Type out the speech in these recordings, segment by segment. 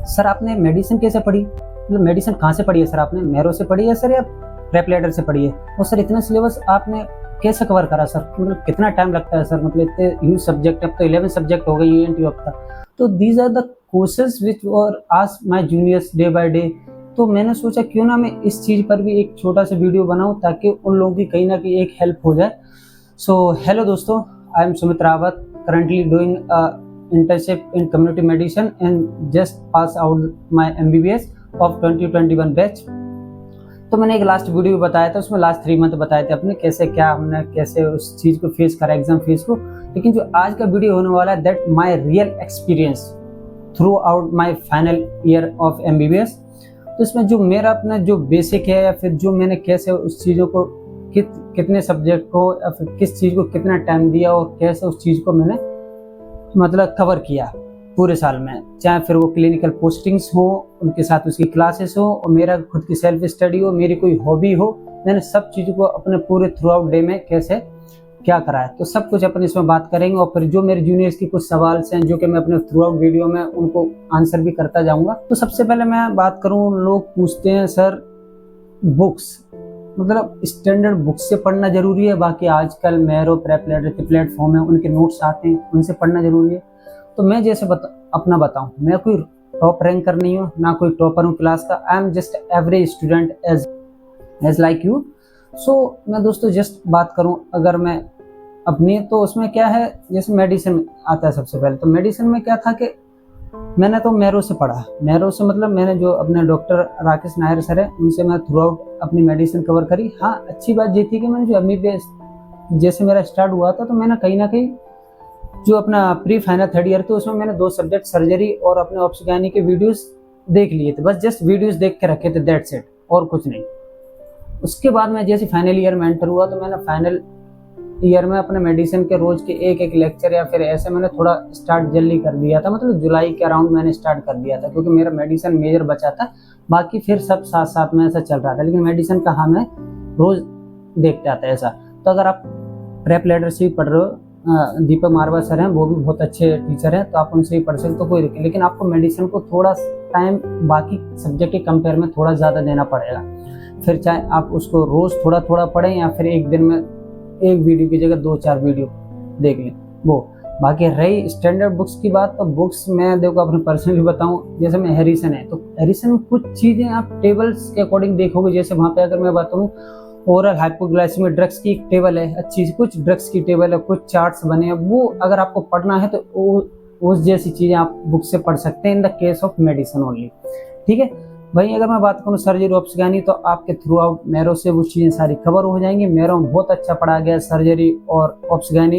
Sir आपने medicine कैसे पढ़ी, मतलब मेडिसिन कहाँ से पढ़ी है सर आपने, मैरो से पढ़ी है सर या प्रेप लैडर से पढ़ी है, और सर इतना सिलेबस आपने कैसे कवर करा सर, मतलब कितना टाइम लगता है सर, मतलब इतने ह्यूज सब्जेक्ट, अब तो 11 सब्जेक्ट हो गए यूएनटी अब तक। तो these are the questions which were asked my juniors day by day. तो मैंने सोचा क्यों ना मैं इस चीज़ पर भी एक छोटा सा वीडियो बनाऊं ताकि उन लोगों की कहीं ना कहीं एक हेल्प हो जाए। सो हेलो दोस्तों, I am Sumit Rawat, currently doing a internship in community medicine and just pass out my MBBS of 2021 batch. तो मैंने एक लास्ट वीडियो भी बताया था, उसमें लास्ट 3 मंथ बताए थे अपने कैसे क्या हमने कैसे उस चीज़ को फेस करा, एग्जाम फेस को। लेकिन जो आज का वीडियो होने वाला है that my real experience through out my final year of MBBS। तो इसमें जो मेरा अपना जो बेसिक है या फिर जो मैंने कैसे उस चीज़ों को कितने सब्जेक्ट को या फिर किस चीज़ को कितना टाइम दिया और कैसे उस चीज़ को मैंने मतलब कवर किया पूरे साल में, चाहे फिर वो क्लिनिकल पोस्टिंग्स हो, उनके साथ उसकी क्लासेस हो और मेरा खुद की सेल्फ स्टडी हो, मेरी कोई हॉबी हो, मैंने सब चीज़ों को अपने पूरे थ्रू आउट डे में कैसे क्या करा है, तो सब कुछ अपन इसमें बात करेंगे। और फिर जो मेरे जूनियर्स की कुछ सवाल हैं जो कि मैं अपने थ्रू आउट वीडियो में उनको आंसर भी करता जाऊँगा। तो सबसे पहले मैं बात करूँ, लोग पूछते हैं सर बुक्स, मतलब स्टैंडर्ड बुक्स से पढ़ना जरूरी है, बाकी आजकल मैरो प्रेप लैडर के प्लेटफॉर्म है उनके नोट्स आते हैं उनसे पढ़ना जरूरी है। तो मैं जैसे अपना बताऊं, मैं कोई टॉप रैंकर नहीं हूँ, ना कोई टॉपर हूँ क्लास का, I am just average student as like you. So मैं दोस्तों जस्ट बात करूँ अगर मैं अपनी, तो उसमें क्या है, जैसे मेडिसिन आता है सबसे पहले, तो मेडिसिन में क्या था कि मैंने तो मैरो से पढ़ा, मैरो से मतलब मैंने जो अपने डॉक्टर राकेश नायर सर है उनसे मैं थ्रू आउट अपनी मेडिसिन कवर करी। हाँ, अच्छी बात ये थी कि मैंने जो MBBS जैसे मेरा स्टार्ट हुआ था तो मैंने कहीं ना कहीं जो अपना प्री फाइनल 3rd ईयर थे उसमें मैंने 2 सब्जेक्ट सर्जरी और अपने ऑब्स्टिन के वीडियोस देख लिए थे, बस जस्ट वीडियोस देख के रखे थे, दैट्स इट, और कुछ नहीं। उसके बाद मैं जैसे फाइनल ईयर में एंटर हुआ तो मैंने फाइनल ईयर में अपने मेडिसिन के रोज के एक लेक्चर या फिर ऐसे मैंने थोड़ा स्टार्ट जल्दी कर दिया था, मतलब जुलाई के अराउंड मैंने स्टार्ट कर दिया था क्योंकि मेरा मेडिसिन मेजर बचा था, बाकी फिर सब साथ साथ में ऐसा चल रहा था। लेकिन मेडिसिन का हाँ मैं रोज देखते आता है ऐसा। तो अगर आप प्रेप लैडर से ही पढ़ रहे हो, दीपक मारवा सर हैं, वो भी बहुत अच्छे टीचर हैं, तो आप उनसे ही पढ़ सकते हो, कोई दिक्कत। लेकिन आपको मेडिसिन को थोड़ा टाइम बाकी सब्जेक्ट के कंपेयर में थोड़ा ज़्यादा देना पड़ेगा, फिर चाहे आप उसको रोज़ थोड़ा थोड़ा पढ़ें या फिर एक दिन में एक वीडियो की जगह 2-4 वीडियो देख लें वो। बाकी रही स्टैंडर्ड बुक्स की बात, तो बुक्स मैं देखो अपने पर्सनली बताऊं, जैसे मैं हैरिसन है तो हैरिसन में कुछ चीज़ें आप टेबल्स के अकॉर्डिंग देखोगे, जैसे वहाँ पे अगर मैं बताऊँ ओरल हाइपोग्लाइसेमिक ड्रग्स की एक टेबल है अच्छी, कुछ ड्रग्स की टेबल है, कुछ चार्ट्स बने हैं, वो अगर आपको पढ़ना है तो उस जैसी चीज़ें आप बुक से पढ़ सकते हैं in the case of medicine only, ठीक है। वहीं अगर मैं बात करूँ सर्जरी ऑब्स्टिन, तो आपके थ्रू आउट मैरो से वो चीज़ें सारी कवर हो जाएंगी। मैरो में बहुत अच्छा पढ़ा गया सर्जरी और ऑब्स्टिन,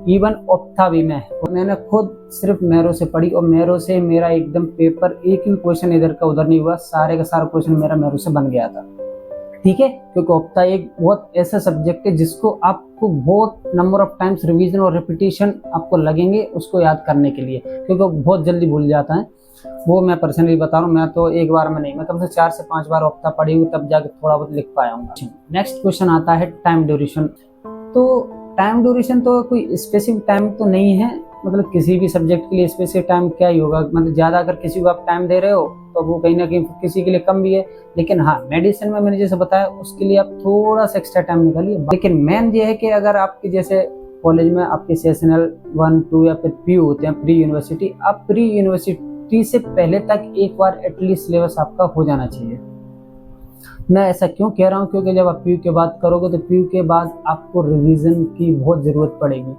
इवन ऑप्था भी मैंने खुद सिर्फ मैरो से पढ़ी और मैरो से मेरा एकदम पेपर एक भी क्वेश्चन इधर का उधर नहीं हुआ, सारे का सारा क्वेश्चन मेरा मैरो से बन गया था, ठीक है। क्योंकि ऑप्था एक बहुत ऐसा सब्जेक्ट है जिसको आपको बहुत नंबर ऑफ टाइम्स रिवीजन और रिपीटेशन आपको लगेंगे उसको याद करने के लिए, क्योंकि बहुत जल्दी भूल जाता है। वो मैं पर्सनली बता रहा हूँ, मैं तो एक बार में नहीं, मैं कम से 4 से 5 बार ऑप्था पढ़ी हूँ तब जाके थोड़ा बहुत लिख पाया हूँ। नेक्स्ट क्वेश्चन आता है टाइम ड्यूरेशन। तो टाइम ड्यूरेशन तो कोई स्पेसिफिक टाइम तो नहीं है, मतलब किसी भी सब्जेक्ट के लिए स्पेसिफिक टाइम क्या ही होगा, मतलब ज़्यादा अगर किसी को आप टाइम दे रहे हो तो वो कहीं ना कहीं किसी के लिए कम भी है। लेकिन हाँ, मेडिसिन में मैंने जैसे बताया उसके लिए आप थोड़ा सा एक्स्ट्रा टाइम निकालिए। लेकिन मेन ये है कि अगर आपके जैसे कॉलेज में आपके सेशनल 1, 2 या फिर PU होते हैं, प्री यूनिवर्सिटी, आप प्री यूनिवर्सिटी से पहले तक एक बार एटलीस्ट सिलेबस आपका हो जाना चाहिए। मैं ऐसा क्यों कह रहा हूँ, क्योंकि जब आप PU के बाद करोगे तो PU के बाद आपको रिवीजन की बहुत ज़रूरत पड़ेगी,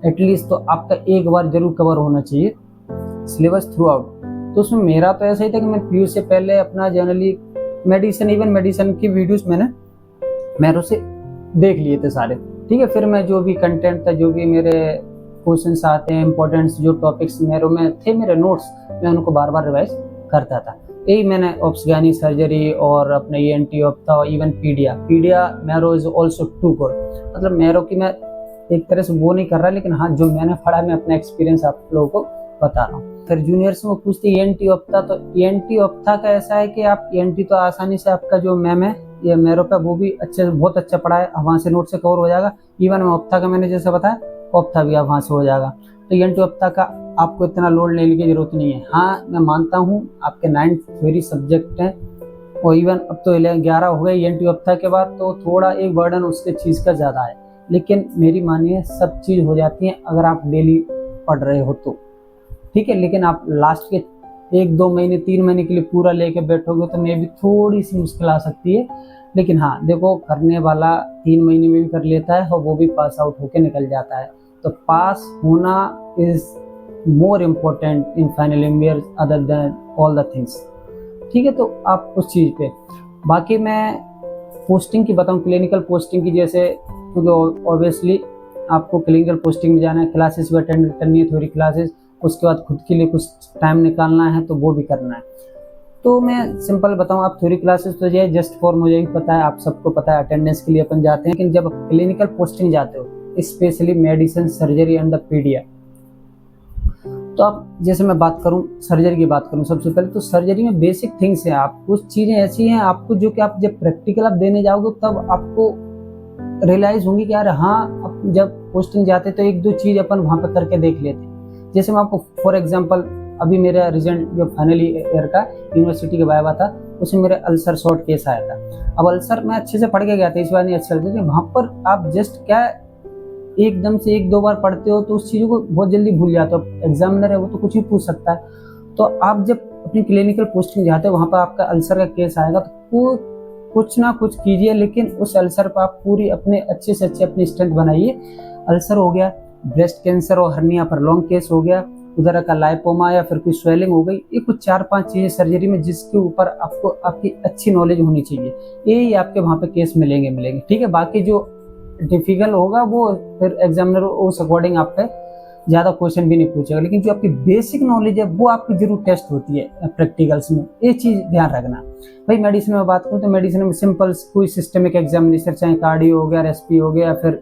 एटलीस्ट तो आपका एक बार जरूर कवर होना चाहिए सिलेबस थ्रू आउट। तो उसमें मेरा तो ऐसा ही था कि मैं PU से पहले अपना जनरली मेडिसिन, इवन मेडिसिन की वीडियोस मैंने मैरो से देख लिए थे सारे, ठीक है। फिर मैं जो भी कंटेंट था, जो भी मेरे क्वेश्चंस आते हैं इंपॉर्टेंट्स, जो टॉपिक्स मैरो में थे मेरे नोट्स, मैं उनको बार बार रिवाइज करता था। यही मैंने ऑब्स्टिन सर्जरी और अपने ENT optha, even pedia Marrow is also too good, मतलब मैरो की मैं एक तरह से वो नहीं कर रहा, लेकिन हाँ जो मैंने पढ़ा मैं अपना एक्सपीरियंस आप लोगों को बता रहा हूँ। फिर जूनियर्स में पूछते ENT ऑप्था, तो ENT ऑप्था का ऐसा है कि आप ENT तो आसानी से आपका जो मैम है ये मैरो पे वो भी अच्छे से बहुत अच्छा पढ़ा है, वहाँ से नोट से कवर हो जाएगा। इवन ऑप्था का मैंने जैसे बताया ऑप्था भी आप वहाँ से हो जाएगा। तो ENT ऑप्था का आपको इतना लोड लेने की जरूरत नहीं है। हाँ मैं मानता हूँ आपके 9 थ्योरी सब्जेक्ट हैं और इवन अब तो 11 हो गए ENT हफ्ता के बाद, तो थोड़ा एक बर्डन उसके चीज़ का ज़्यादा है, लेकिन मेरी मानिए सब चीज़ हो जाती है अगर आप डेली पढ़ रहे हो तो ठीक है। लेकिन आप लास्ट के 1-2 महीने 3 महीने के लिए पूरा लेके बैठोगे तो मे भी थोड़ी सी मुश्किल आ सकती है। लेकिन हाँ देखो, करने वाला 3 महीने में भी कर लेता है और वो भी पास आउट होके निकल जाता है। तो पास होना is more important in final year other than all the things. ठीक है, तो आप उस चीज़ पे, बाकी मैं पोस्टिंग की बताऊँ, क्लिनिकल पोस्टिंग की, जैसे क्योंकि ऑब्वियसली आपको क्लिनिकल पोस्टिंग में जाना है, क्लासेस भी अटेंड करनी है, थ्योरी क्लासेस, उसके बाद खुद के लिए कुछ टाइम निकालना है तो वो भी करना है। तो मैं सिंपल बताऊँ, आप थ्योरी क्लासेस तो ये जस्ट फॉर, मुझे भी पता है, आप सबको पता है, अटेंडेंस के लिए अपन जाते हैं, लेकिन जब क्लिनिकल पोस्टिंग जाते हो, specially medicine, surgery and the pedia, तो आप जैसे मैं बात करूं सर्जरी की बात करूं, सबसे पहले तो सर्जरी में बेसिक थिंग्स हैं, आप कुछ चीज़ें ऐसी हैं आपको जो कि आप जब प्रैक्टिकल आप देने जाओगे तब आपको रियलाइज़ होंगी कि यार हाँ, अब जब पोस्टिंग जाते तो 1-2 चीज़ अपन वहाँ पर करके देख लेते। जैसे मैं आपको फॉर एग्जांपल, अभी मेरा रिजल्ट जो फाइनल ईयर का यूनिवर्सिटी के वाइवा था, उसमें मेरे अल्सर शॉर्ट केस आया था। अब अल्सर मैं अच्छे से पढ़ के गया था, इस बार नहीं अच्छे लगते थे। वहाँ पर आप जस्ट क्या एकदम से 1-2 बार पढ़ते हो तो उस चीज़ों को बहुत जल्दी भूल जाते हो। एग्जामिनर है वो तो कुछ भी पूछ सकता है। तो आप जब अपनी क्लिनिकल पोस्टिंग जाते हो, वहाँ पर आपका अल्सर का केस आएगा तो कुछ ना कुछ कीजिए, लेकिन उस अल्सर पर आप पूरी अपने अच्छे से अच्छे अपनी स्ट्रेंथ बनाइए। अल्सर हो गया, ब्रेस्ट कैंसर और हर्निया पर लॉन्ग केस हो गया, उधर का लाइपोमा या फिर कोई स्वेलिंग हो गई, ये कुछ 4-5 चीज़ें सर्जरी में जिसके ऊपर आपको आपकी अच्छी नॉलेज होनी चाहिए, ये आपके वहाँ पे केस मिलेंगे। ठीक है, बाकी जो डिफिकल्ट होगा वो फिर एग्जामिनर उस अकॉर्डिंग आप पे ज़्यादा क्वेश्चन भी नहीं पूछेगा, लेकिन जो आपकी बेसिक नॉलेज है वो आपकी जरूर टेस्ट होती है प्रैक्टिकल्स में, ये चीज़ ध्यान रखना। भाई मेडिसिन में बात करूँ तो मेडिसिन में सिंपल कोई सिस्टमिक एग्जामिनेशन, चाहे कार्डियो हो गया, रेस्पी हो गया, फिर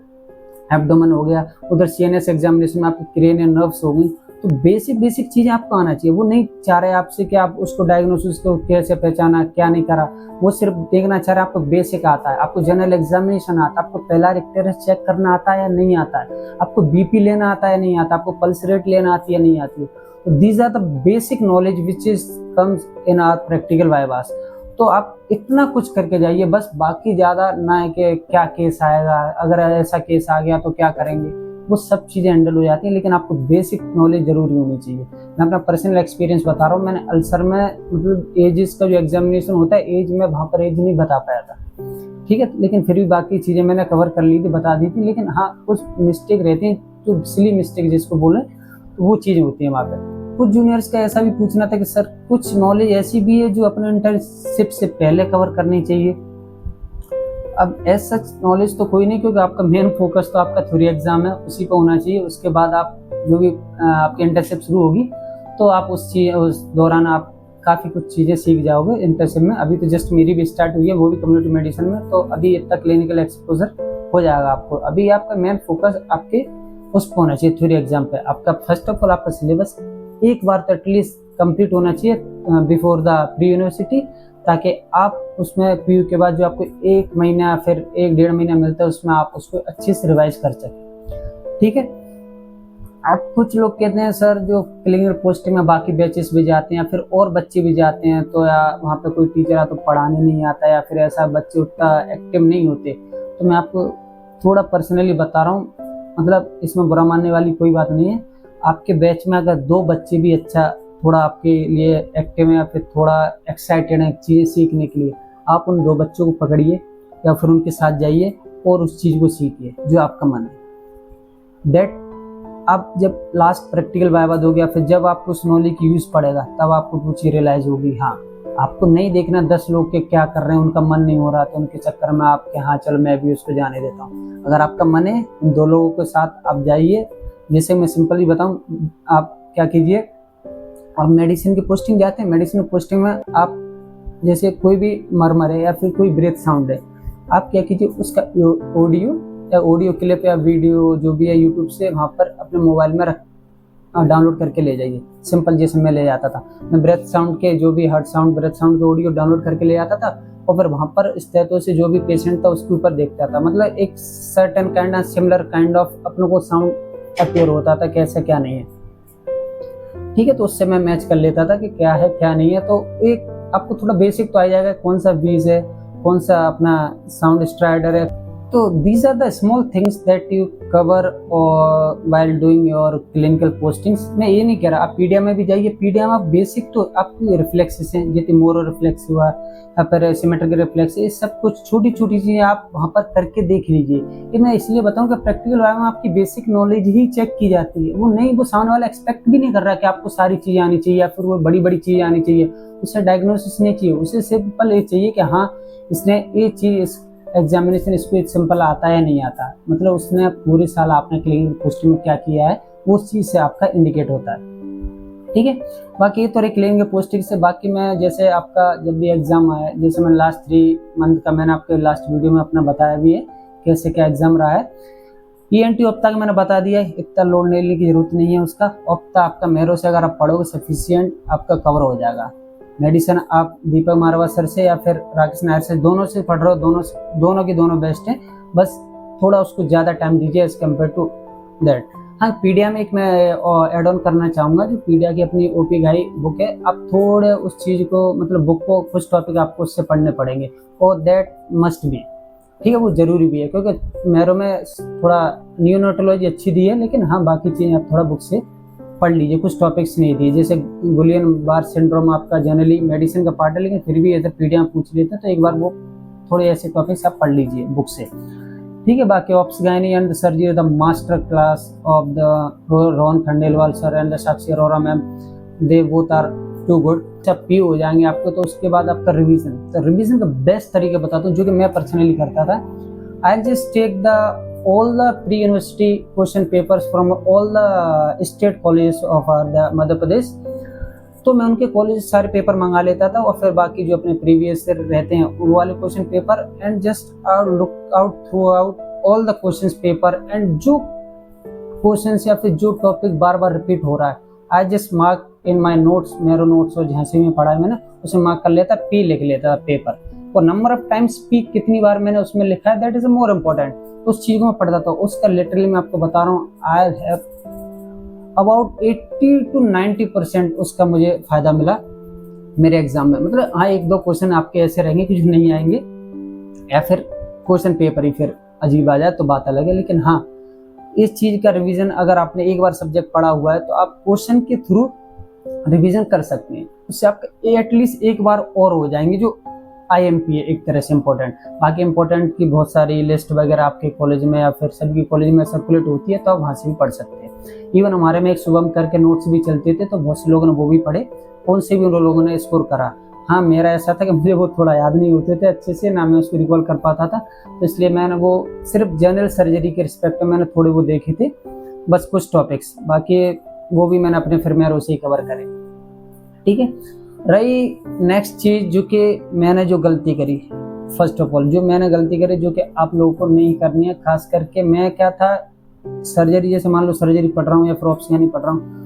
एब्डोमेन हो गया, उधर CNS एग्जामिनेशन में आपकी क्रेनियल नर्व्स हो गई, तो बेसिक चीज़ें आपको आना चाहिए। वो नहीं चाह रहे आपसे कि आप उसको डायग्नोसिस को कैसे पहचाना, क्या नहीं करा, वो सिर्फ देखना चाह रहे आपको बेसिक आता है, आपको जनरल एग्जामिनेशन आता है, आपको पहला रिक्टेरस चेक करना आता है या नहीं आता है, आपको BP लेना आता है या नहीं आता, आपको पल्स रेट लेना आती है या नहीं आती है। तो these are the basic knowledge which is comes in our practical vivas. तो आप इतना कुछ करके जाइए बस, बाकी ज़्यादा ना है कि क्या केस आएगा, अगर ऐसा केस आ गया तो क्या करेंगे, वो सब चीज़ें हैंडल हो जाती हैं, लेकिन आपको बेसिक नॉलेज जरूरी होनी चाहिए। मैं अपना पर्सनल एक्सपीरियंस बता रहा हूँ, मैंने अल्सर में मतलब एजेस का जो एग्जामिनेशन होता है, एज में वहाँ पर एज नहीं बता पाया था, ठीक है, लेकिन फिर भी बाकी चीज़ें मैंने कवर कर ली थी, बता दी थी। लेकिन हाँ कुछ मिस्टेक रहती हैं, जो सिली मिस्टेक जिसको बोलें, तो वो चीज़ें होती हैं वहाँ पर। कुछ जूनियर्स का ऐसा भी पूछना था कि सर कुछ नॉलेज ऐसी भी है जो अपने इंटर्नशिप से पहले कवर करनी चाहिए। अब एज सच नॉलेज तो कोई नहीं, क्योंकि आपका मेन फोकस तो आपका थ्योरी एग्जाम है, उसी पर होना चाहिए। उसके बाद आप जो भी आपकी इंटर्नशिप शुरू होगी तो आप उस दौरान आप काफ़ी कुछ चीज़ें सीख जाओगे इंटर्नशिप में। अभी तो जस्ट मेरी भी स्टार्ट हुई है, वो भी कम्युनिटी मेडिसिन में, तो अभी इतना क्लिनिकल एक्सपोजर हो जाएगा आपको। अभी आपका मेन फोकस आपके उस पर होना चाहिए, थ्योरी एग्जाम पे। आपका फर्स्ट ऑफ ऑल आपका सिलेबस एक बार तो एटलीस्ट कंप्लीट होना चाहिए बिफोर द प्री यूनिवर्सिटी, ताकि आप उसमें PU के बाद जो आपको 1 महीना फिर 1-1.5 महीना मिलता है, उसमें आप उसको अच्छे से रिवाइज कर सकें। ठीक है, आप कुछ लोग कहते हैं सर जो क्लिनिकल पोस्टिंग में बाकी बैचेस भी जाते हैं, फिर और बच्चे भी जाते हैं, तो या वहाँ पे कोई टीचर आ तो पढ़ाने नहीं आता, या फिर ऐसा बच्चे उतना एक्टिव नहीं होते। तो मैं आपको थोड़ा पर्सनली बता रहा हूँ, मतलब इसमें बुरा मानने वाली कोई बात नहीं है। आपके बैच में अगर 2 बच्चे भी अच्छा थोड़ा आपके लिए एक्टिव है या फिर थोड़ा एक्साइटेड है चीज़ें सीखने के लिए, आप उन 2 बच्चों को पकड़िए या फिर उनके साथ जाइए और उस चीज़ को सीखिए जो आपका मन है। दैट आप जब लास्ट प्रैक्टिकल वाइवा दोगे या फिर जब आपको उस नॉलेज की यूज़ पड़ेगा, तब आपको वो चीज़ रियलाइज़ होगी। हाँ, आपको नहीं देखना 10 लोग के क्या कर रहे हैं, उनका मन नहीं हो रहा तो उनके चक्कर में आपके हाँ चलो मैं भी उसको जाने देता हूँ। अगर आपका मन है, उन 2 लोगों के साथ आप जाइए। जैसे मैं सिंपली बताऊँ, आप क्या कीजिए, आप मेडिसिन की पोस्टिंग जाते हैं, मेडिसिन की पोस्टिंग में आप जैसे कोई भी मरमर है या फिर कोई ब्रेथ साउंड है, आप क्या कीजिए उसका ऑडियो या ऑडियो क्लिप या वीडियो जो भी है यूट्यूब से वहाँ पर अपने मोबाइल में डाउनलोड करके ले जाइए। सिंपल जैसे मैं ले जाता था, मैं ब्रेथ साउंड के जो भी हार्ट साउंड, ब्रेथ साउंड के ऑडियो डाउनलोड करके ले जाता था और फिर वहाँ पर स्टेथो से जो भी पेशेंट था उसके ऊपर देखता था। मतलब एक certain kind of similar kind of अपने को साउंड अपेयर होता था कैसे क्या नहीं है। ठीक है, तो उससे मैं मैच कर लेता था कि क्या है क्या नहीं है। तो एक आपको थोड़ा बेसिक तो आ जाएगा, कौन सा बीज है, कौन सा अपना साउंड स्ट्राइडर है। तो these are the small things that you cover while doing your clinical postings. मैं ये नहीं कह रहा आप पीडिया में भी जाइए, पीडिया में आप बेसिक तो आपकी रिफ्लेक्सेस हैं, जैसे मोरो रिफ्लेक्स हुआ या फिर सिमेट्रिक रिफ्लेक्स, ये सब कुछ छोटी छोटी चीजें आप वहाँ पर करके देख लीजिए। ये मैं इसलिए बताऊँ कि प्रैक्टिकल वाले में आपकी बेसिक नॉलेज ही चेक की जाती है, वो नहीं, वो सामने वाला एक्सपेक्ट भी नहीं कर रहा कि आपको सारी चीजें आनी चाहिए या फिर वो बड़ी बड़ी चीजें आनी चाहिए। उसे डायग्नोसिस नहीं चाहिए, उसे सिंपल ये चाहिए कि हाँ इसने ये चीज एग्जामिनेशन इसको सिंपल आता है नहीं आता, मतलब उसने पूरे साल आपने क्लिनिकल पोस्टिंग में क्या किया है उस चीज से आपका इंडिकेट होता है। ठीक है, बाकी तो क्लिनिकल पोस्टिंग से बाकी मैं जैसे आपका जब भी एग्जाम आया, जैसे मैं लास्ट 3 मंथ का मैंने आपके लास्ट वीडियो में अपना बताया भी है कैसे क्या एग्जाम रहा है। ENT ओप्ता का मैंने बता दिया है, इतना लोड लेने की जरूरत नहीं है उसका। ओप्ता आपका मेरो से अगर आप पढ़ोगे सफिशिएंट आपका कवर हो जाएगा। मेडिसिन आप दीपक मारवा सर से या फिर राकेश नायर से, दोनों से पढ़ रहे हो, दोनों की दोनों बेस्ट है, बस थोड़ा उसको ज़्यादा टाइम दीजिए एज कम्पेयर टू दैट। हाँ, पीडिया में एक मैं एड ऑन करना चाहूँगा, जो पीडिया की अपनी OP घाई बुक है, आप थोड़े उस चीज़ को मतलब बुक को कुछ टॉपिक आपको उससे पढ़ने पड़ेंगे और दैट मस्ट बी, ठीक है, वो जरूरी भी है क्योंकि मेरो में थोड़ा न्यूरोनोटोलॉजी अच्छी दी है, लेकिन हाँ बाकी चीज़ें आप थोड़ा बुक से पढ़ लीजिए, कुछ टॉपिक्स नहीं दिए, जैसे गुलियन बार सिंड्रोम आपका जनरली मेडिसिन का पार्ट है, लेकिन फिर भी अगर पीडिया पूछ लेते हैं तो एक बार वो थोड़े ऐसे टॉपिक्स आप पढ़ लीजिए बुक से। ठीक है, बाकी ops gynae and surgery the master class of the Rohan Khandelwal sir and the Sakshi Arora ma'am, they both are too good. जब पी हो जाएंगे आपको तो उसके बाद आपका रिवीजन, तो रिवीजन का बेस्ट तरीका बताता हूँ जो कि मैं पर्सनली करता था। I just take the all the pre-university question papers from all the state colleges of the Madhya Pradesh, तो मैं उनके कॉलेज सारे पेपर मंगा लेता था और फिर बाकी जो अपने प्रीवियस रहते हैं वो वाले question paper and just look out through out all the question paper, and जो क्वेश्चन या फिर जो टॉपिक बार बार रिपीट हो रहा है I just mark in my notes, मेरे नोट्स और जहाँ से भी पढ़ा है मैंने उसे मार्क कर लेता, पी लिख लेता पेपर, और नंबर ऑफ टाइम्स पी कितनी बार मैंने उसमें लिखा है दैट इज मोर इम्पोर्टेंट। तो उस चीज को मैं पढ़ता था, उसका लिटरली मैं आपको बता रहा हूँ आई हैव अबाउट 80 to 90% उसका मुझे फायदा मिला मेरे एग्जाम में। मतलब हाँ, 1-2 क्वेश्चन आपके ऐसे रहेंगे कि जो नहीं आएंगे या फिर क्वेश्चन पेपर ही फिर अजीब आ जाए तो बात अलग है, लेकिन हाँ इस चीज का रिवीजन अगर आपने एक बार सब्जेक्ट पढ़ा हुआ है तो आप क्वेश्चन के थ्रू रिवीजन कर सकते हैं, उससे आपका एटलीस्ट एक बार और हो जाएंगे, जो IMP है एक तरह से इम्पोर्टेंट। बाकी इम्पोर्टेंट की बहुत सारी लिस्ट वगैरह आपके कॉलेज में या फिर सभी कॉलेज में सर्कुलेट होती है, तो आप वहाँ से भी पढ़ सकते हैं। इवन हमारे में एक शुभम करके नोट्स भी चलते थे, तो बहुत से लोगों ने वो भी पढ़े, उनसे भी उन लोगों ने स्कोर करा। हाँ, मेरा ऐसा था कि मुझे वो थोड़ा याद नहीं होते थे अच्छे से, ना मैं उसको रिकॉल कर पाता था, तो इसलिए मैंने वो सिर्फ जनरल सर्जरी के रिस्पेक्ट में मैंने थोड़े वो देखे थे, बस कुछ टॉपिक्स, बाकी वो भी मैंने अपने फिर मेरे उसे ही कवर करे। ठीक है, रही नेक्स्ट चीज जो कि मैंने जो गलती करी, फर्स्ट ऑफ ऑल जो मैंने गलती करी जो कि आप लोगों को नहीं करनी है, खास करके मैं क्या था, सर्जरी जैसे मान लो सर्जरी पढ़ रहा हूँ या फिर ऑप्शन पढ़ रहा हूँ,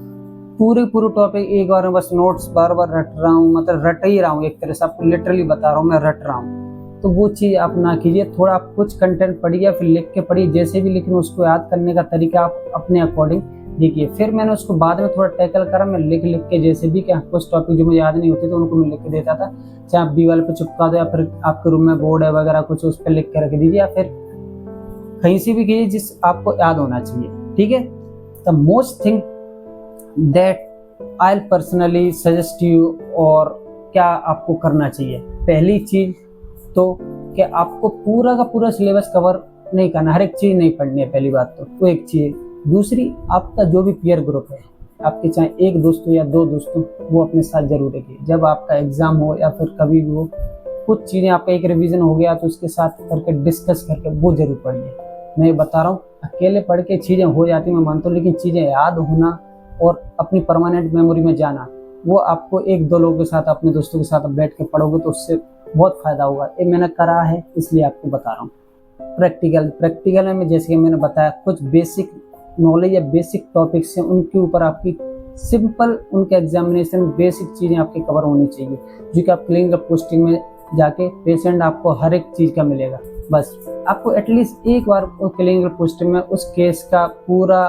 पूरे टॉपिक एक बार में बस नोट्स बार बार रट रहा हूँ, मतलब रट ही रहा हूँ, एक तरह से आपको लिटरली बता रहा हूँ मैं रट रहा हूँ, तो वो चीज़ आप ना कीजिए। थोड़ा आप कुछ कंटेंट पढ़िए फिर लिख के पढ़िए जैसे भी, लेकिन उसको याद करने का तरीका आप अपने अकॉर्डिंग देखिए। फिर मैंने उसको बाद में थोड़ा टैकल करा, मैं लिख के जैसे भी, क्या कुछ टॉपिक जो मुझे याद नहीं होते तो उनको मैं लिख के देता था, चाहे आप दीवार पे चिपका दो या फिर आपके रूम में बोर्ड है वगैरह कुछ उस पर लिख के रख दीजिए, या फिर कहीं से भी कीजिए जिस आपको याद होना चाहिए। ठीक है, the most thing that I personally suggest you, और क्या आपको करना चाहिए, पहली चीज तो कि आपको पूरा का पूरा सिलेबस कवर नहीं करना, हर एक चीज नहीं पढ़नी है, पहली बात तो वो एक चीज। दूसरी, आपका जो भी पीयर ग्रुप है, आपके चाहे एक दोस्त हो या 2 दोस्त हो, वो अपने साथ जरूर रखिए। जब आपका एग्जाम हो या फिर कभी भी हो, कुछ चीजें आपका एक रिवीजन हो गया तो उसके साथ करके डिस्कस करके वो जरूर पढ़िए। मैं ये बता रहा हूँ, अकेले पढ़ के चीजें हो जाती मैं मानता हूँ, लेकिन चीजें याद होना और अपनी परमानेंट मेमोरी में जाना, वो आपको 1-2 लोगों के साथ, अपने दोस्तों के साथ बैठ के पढ़ोगे तो उससे बहुत फायदा होगा। ये मैंने करा है इसलिए आपको बता रहा हूँ। प्रैक्टिकल में जैसे कि मैंने बताया, कुछ बेसिक नॉलेज या बेसिक टॉपिक्स हैं, उनके ऊपर आपकी सिंपल उनके एग्जामिनेशन बेसिक चीज़ें आपकी कवर होनी चाहिए, जो कि आप क्लिनिकल पोस्टिंग में जाके पेशेंट आपको हर एक चीज़ का मिलेगा। बस आपको एटलीस्ट एक बार क्लिनिकल पोस्टिंग में उस केस का पूरा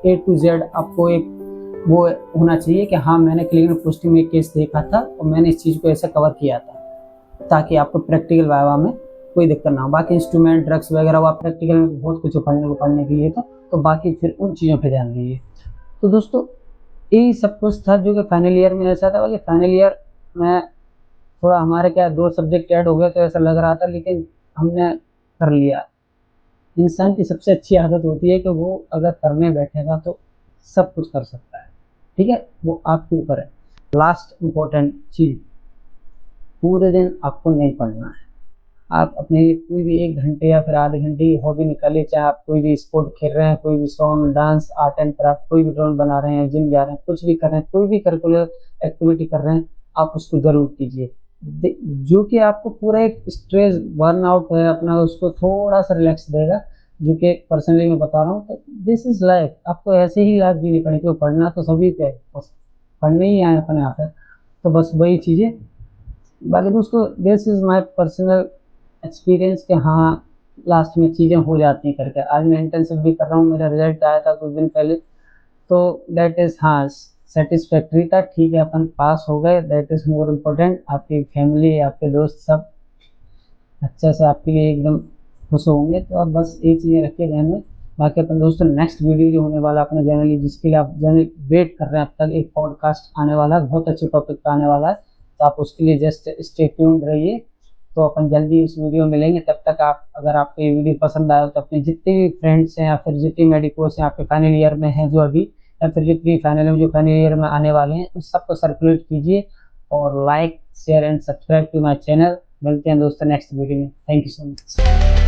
A to Z आपको एक वो होना चाहिए कि हाँ मैंने क्लिनिकल पुष्टि में केस देखा था और मैंने इस चीज़ को ऐसे कवर किया था, ताकि आपको प्रैक्टिकल वाइवा में कोई दिक्कत ना हो। बाकी इंस्ट्रूमेंट ड्रग्स वगैरह वो आप प्रैक्टिकल में बहुत कुछ पढ़ने के लिए तो बाकी फिर उन चीज़ों पे ध्यान दीजिए। तो दोस्तों यही सब कुछ था जो कि फाइनल ईयर में ऐसा था कि फाइनल ईयर में थोड़ा हमारे क्या 2 सब्जेक्ट ऐड हो गए तो ऐसा लग रहा था, लेकिन हमने कर लिया। इंसान की सबसे अच्छी आदत होती है कि वो अगर करने बैठेगा तो सब कुछ कर सकता है, ठीक है? वो आपके ऊपर है। लास्ट इम्पोर्टेंट चीज़, पूरे दिन आपको नहीं पढ़ना है। आप अपने कोई भी 1 घंटे या फिर आधे घंटे की हॉबी निकालिए, चाहे आप कोई भी स्पोर्ट खेल रहे हैं, कोई भी song, dance, art and craft, कोई भी ड्राइंग बना रहे हैं, जिम जा रहे हैं, कुछ भी कर रहे हैं, कोई भी करिकुलर एक्टिविटी कर रहे हैं, आप उसको ज़रूर कीजिए। जो कि आपको पूरा एक स्ट्रेस बर्नआउट है अपना, उसको थोड़ा-सा रिलैक्स देगा, जो कि पर्सनली मैं बता रहा हूँ। तो दिस इज़ लाइफ, आपको ऐसे ही लाइफ जीनी पड़ेगी, पढ़ना तो सभी को है, बस पढ़ने ही आए अपने यहाँ पे। तो बस वही चीज़ें, बाकी दोस्तों this is my personal experience कि हाँ लास्ट में चीज़ें हो जाती हैं करके। आज मैं इंटर्नशिप भी कर रहा हूँ, मेरा रिजल्ट आया था कुछ दिन पहले, तो दैट इज़ हाँ सेटिस्फैक्टरी था, ठीक है अपन पास हो गए, दैट इज़ मोर इम्पोर्टेंट। आपकी फैमिली, आपके दोस्त सब अच्छे से आपके लिए एकदम खुश होंगे। तो अब बस ये चीज़ें रखिए ध्यान में। बाकी अपन दोस्तों नेक्स्ट वीडियो जो होने वाला है अपने जनरली, जिसके लिए आप जनरली वेट कर रहे हैं, अब तक एक पॉडकास्ट आने वाला है, बहुत अच्छे टॉपिक पे आने वाला है, तो आप उसके लिए जस्ट स्टे ट्यून्ड रहिए। तो अपन जल्दी इस वीडियो में मिलेंगे, तब तक आप, अगर आपको ये वीडियो पसंद आया तो अपने जितने भी फ्रेंड्स हैं या फिर जितने मेडिकोस हैं आपके फाइनल ईयर में हैं जो अभी, या फिर जितनी फाइनल में जो फाइनल ईयर में आने वाले हैं, उस सबको सर्कुलेट कीजिए और like share and subscribe to my channel. मिलते हैं दोस्तों नेक्स्ट वीडियो में। Thank you so much.